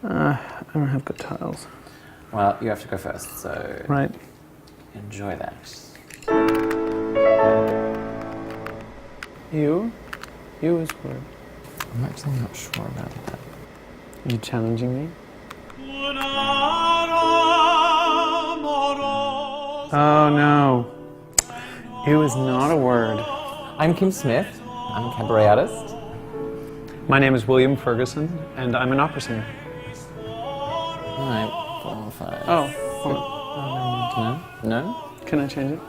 I don't have good tiles. Well, you have to go first, so... Right. Enjoy that. You? You is word. I'm actually not sure about that. Are you challenging me? Oh no. You is not a word. I'm Kim Smith. I'm a cabaret artist. My name is William Ferguson, and I'm an opera singer. Alright, 4 or 5. Oh. No? Can I change it?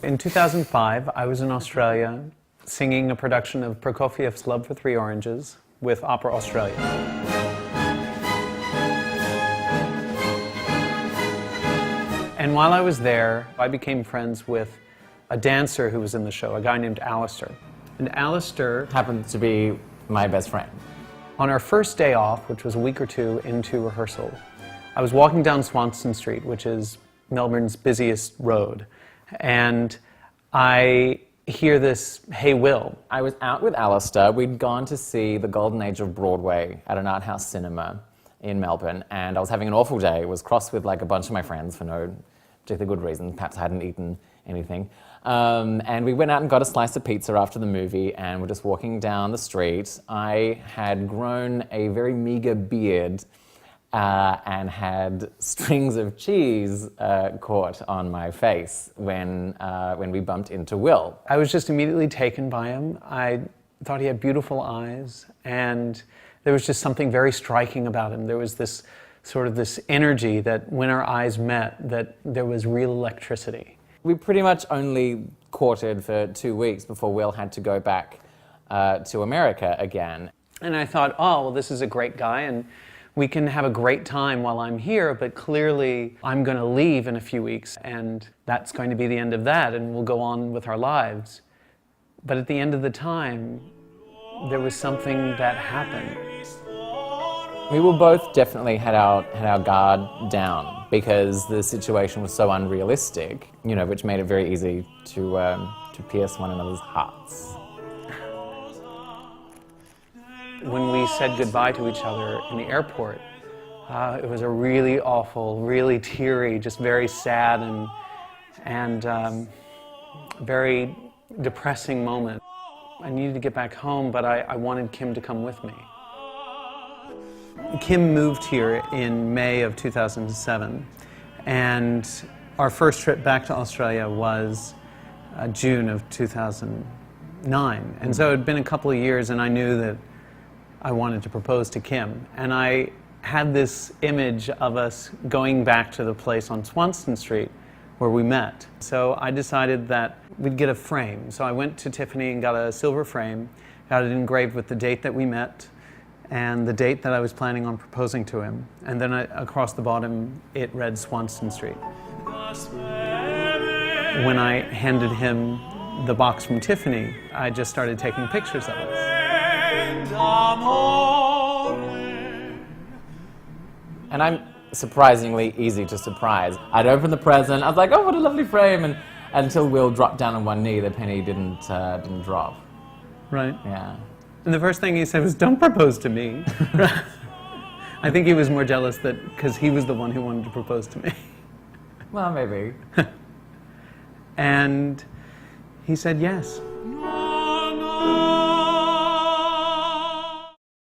In 2005, I was in Australia singing a production of Prokofiev's Love for Three Oranges with Opera Australia. And while I was there, I became friends with a dancer who was in the show, a guy named Alistair. And Alistair Happened to be my best friend. On our first day off, which was a week or two into rehearsal, I was walking down Swanston Street, which is Melbourne's busiest road, and I hear this, "Hey, Will." I was out with Alistair. We'd gone to see the golden age of Broadway at an art house cinema in Melbourne, and I was having an awful day. I was cross with like a bunch of my friends for no particularly good reason. Perhaps I hadn't eaten anything. And we went out and got a slice of pizza after the movie, and we're just walking down the street. I had grown a very meager beard and had strings of cheese caught on my face when we bumped into Will. I was just immediately taken by him. I thought he had beautiful eyes, and there was just something very striking about him. There was this sort of this energy that when our eyes met, that there was real electricity. We pretty much only courted for 2 weeks before Will had to go back to America again. And I thought, oh, well, this is a great guy, and we can have a great time while I'm here, but clearly I'm going to leave in a few weeks, and that's going to be the end of that, and we'll go on with our lives. But at the end of the time, there was something that happened. We were both definitely had our guard down because the situation was so unrealistic, you know, which made it very easy to pierce one another's hearts. When we said goodbye to each other in the airport, it was a really awful, really teary, just very sad and very depressing moment. I needed to get back home, but I wanted Kim to come with me. Kim moved here in May of 2007, and our first trip back to Australia was June of 2009. And so it had been a couple of years, and I knew that I wanted to propose to Kim. And I had this image of us going back to the place on Swanston Street where we met. So I decided that we'd get a frame. So I went to Tiffany and got a silver frame, got it engraved with the date that we met, and the date that I was planning on proposing to him. And then across the bottom, it read Swanston Street. When I handed him the box from Tiffany, I just started taking pictures of us. And I'm surprisingly easy to surprise. I'd open the present, I was like, oh, what a lovely frame, and until Will dropped down on one knee, the penny didn't drop. Right. Yeah. And the first thing he said was, "Don't propose to me." I think he was more jealous that because he was the one who wanted to propose to me. Well, maybe. And he said yes.